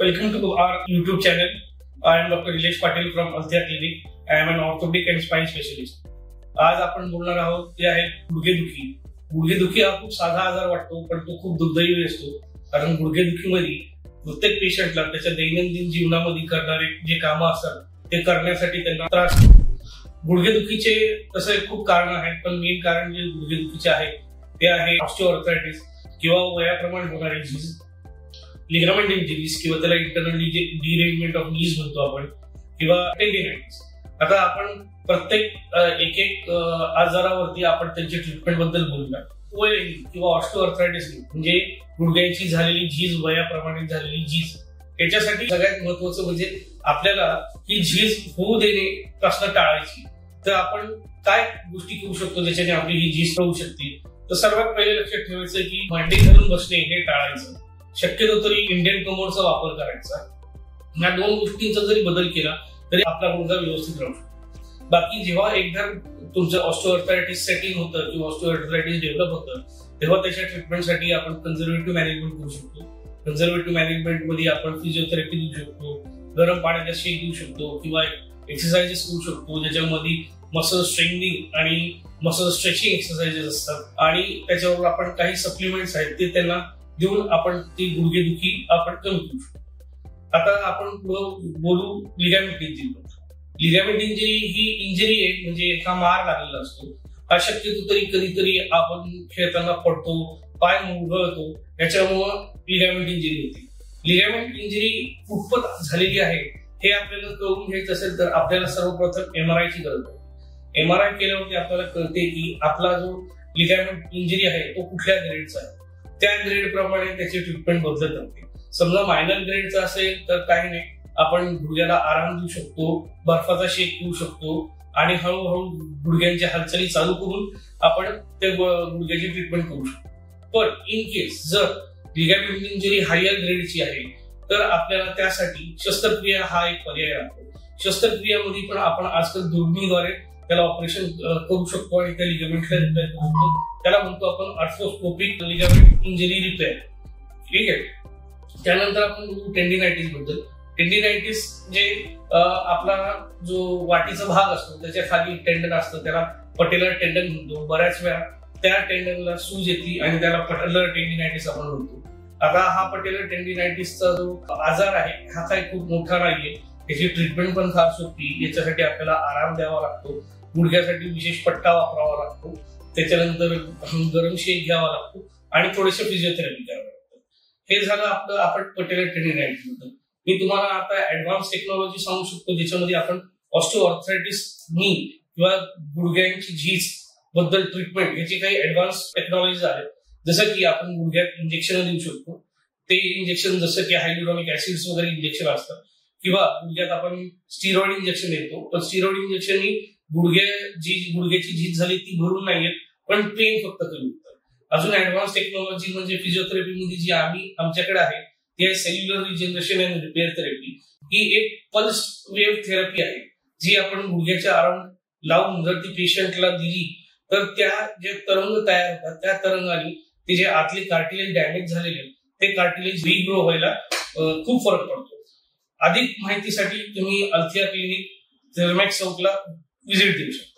Welcome to our YouTube channel. I am Dr. Nilesh Patil from Althea Clinic. I am an orthopedic and spine specialist. आज आपण बोलणार आहोत ते आहे गुडघेदुखी. गुडघेदुखी हा खूप साधा आजार वाटतो, पण तो खूप दुर्दैवी असतो. कारण गुडघेदुखीमध्ये प्रत्येक पेशंटला त्याच्या दैनंदिन जीवनामध्ये करणारे जे कामं असतात ते करण्यासाठी त्यांना त्रास होतो. गुडघेदुखीचे तसे खूप कारण आहेत, पण मेन कारण जे गुडघेदुखीचे आहे ते आहे ऑस्टिओआर्थरायटिस किंवा वयाप्रमाणे होणारे झीज, लिगामेंट इंजरीज किंवा त्याला इंटरनली जे डिरेंजमेंट ऑफ नीज म्हणतो आपण, किंवा टेंडिनायटिस. आता आपण प्रत्येक एक आजारावरती आपण त्यांच्या ट्रीटमेंट बद्दल बोलूया. वय किंवा ऑस्टिओआर्थरायटिस म्हणजे गुडघ्यांची झालेली झीज, वयाप्रमाणे झालेली झीज, याच्यासाठी सगळ्यात महत्वाचं म्हणजे आपल्याला ही झीज होऊ देणे कसं टाळायची. तर आपण काय गोष्टी करू शकतो ज्याच्याने आपली ही झीज होऊ शकते. तर सर्वात पहिले लक्षात ठेवायचं की मांडी घालून बसणे हे टाळायचं. शक्यतो तरी इंडियन कमोडचा वापर करायचा. या दोन गोष्टींचा जरी बदल केला तरी आपला गुडघा व्यवस्थित राहू शकतो. बाकी जेव्हा एकदा तुमचं ऑस्टिओआर्थरायटिस सेटिंग होतं किंवा ऑस्टिओआर्थरायटिस डेव्हलप होतं तेव्हा त्याच्या ट्रीटमेंटसाठी आपण कन्झर्वेटिव्ह मॅनेजमेंट करू शकतो. कन्झर्वेटिव्ह मॅनेजमेंट मध्ये आपण फिजिओथेरपी देऊ शकतो, गरम पाण्याचा शेक देऊ शकतो किंवा एक्सरसाइजेस करू शकतो ज्याच्यामध्ये मसल स्ट्रेंथनिंग आणि मसल स्ट्रेचिंग एक्सरसाइजेस असतात. आणि त्याच्यावर आपण काही सप्लिमेंट्स आहेत ते त्यांना देऊन आपण ती गुडघेदुखी आपण कमी करू शकतो. आता आपण बोलू लिगामेंट इंजरी. लिगामेंट इंजरी ही इंजरी आहे म्हणजे हा मार लागलेला असतो. हा शक्यतो तरी कधीतरी आपण खेळताना पडतो, पाय मुरगळतो, याच्यामुळं लिगामेंट इंजरी होते. लिगामेंट इंजरी कुठपत झालेली आहे हे आपल्याला कळून घ्यायचं असेल तर आपल्याला सर्वप्रथम MRI ची गरज आहे. MRI केल्यावरती आपल्याला कळते की आपला जो लिगामेंट इंजरी आहे तो कुठल्या ग्रेडचा आहे. त्या ग्रेड प्रमाणे त्याची ट्रीटमेंट बदलत राहते. समजा मायनर ग्रेडचा असेल तर काही नाही, आपण गुडघ्याला आराम देऊ शकतो, बर्फाचा शेक देऊ शकतो आणि हळूहळू गुडघ्यांच्या हालचाली चालू करून आपण त्या गुडघ्याची ट्रीटमेंट करू शकतो. पण इन केस जर लिगामेंट इंजरी हायर ग्रेडची आहे तर आपल्याला त्यासाठी शस्त्रक्रिया हा एक पर्याय राहतो. शस्त्रक्रियामध्ये पण आपण आजकाल दुर्बीणीद्वारे त्याला ऑपरेशन करू शकतो आणि त्या लिगामेंटला रिपेअर करू शकतो. त्याला म्हणतो आपण आर्थ्रोस्कोपिक लिगामेंट इंजरी रिपेअर. ठीक आहे. त्यानंतर आपण बोलू टेंडिनायटिस बद्दल. टेंडिनायटिस जे आपला जो वाटीचा भाग असतो त्याच्या खाली टेंडन असतं त्याला पटेलर टेंडन म्हणतो. बऱ्याच वेळा त्या टेंडनला सूज येते आणि त्याला पटेलर टेंडिनायटिस आपण म्हणतो. आता हा पटेलर टेंडिनायटिसचा जो आजार आहे हा काही खूप मोठा नाहीये. याची ट्रीटमेंट पण फार सोपी. याच्यासाठी आपल्याला आराम द्यावा लागतो, गुडघ्यासाठी विशेष पट्टा वापरावा लागतो, त्याच्यानंतर गरम शेक घ्यावा लागतो आणि थोडेसे फिजिओथेरपी करावं लागतं. हे झालं आपलं आपण पटेलर टेंडिनायटिस बद्दल. मी तुम्हाला आता ऍडव्हान्स टेक्नॉलॉजी सांगू शकतो ज्याच्यामध्ये आपण ऑस्टिओआर्थरायटिस नी किंवा गुडघ्यांची झीज बद्दल ट्रीटमेंट याची काही ऍडव्हान्स टेक्नॉलॉजी आहेत. जसं की आपण गुडघ्यात इंजेक्शन देऊ शकतो. ते इंजेक्शन जसं की हायड्रोनिक ऍसिड्स वगैरे इंजेक्शन असतात किंवा गुडघ्यात आपण स्टिरॉइड इंजेक्शन देतो. पण स्टिरॉइड इंजेक्शन ही गुडघ्याची झीज झाली ती भरून नाही येत, पण पेन फक्त कमी होतं. अजून ऍडव्हान्स टेक्नॉलॉजी म्हणजे फिजिओथेरपी मध्ये जी आमच्याकडे आहे ती आहे cellular regeneration and repair therapy. ही एक पल्स वेव्ह थेरपी आहे जी आपण गुडघ्याच्या अराउंड लावून जर ती पेशंटला दिली तर त्या जे तरंग तयार होतात त्या तरंगाने ते जे आतले कार्टिलेज डॅमेज झालेले ते कार्टिलेज रिग्रो व्हायला खूप फरक पडतो. अधिक माहितीसाठी तुम्ही अल्थिया क्लिनिक, झेरमॅक्स चौकला व्हिजिट देऊ शकता.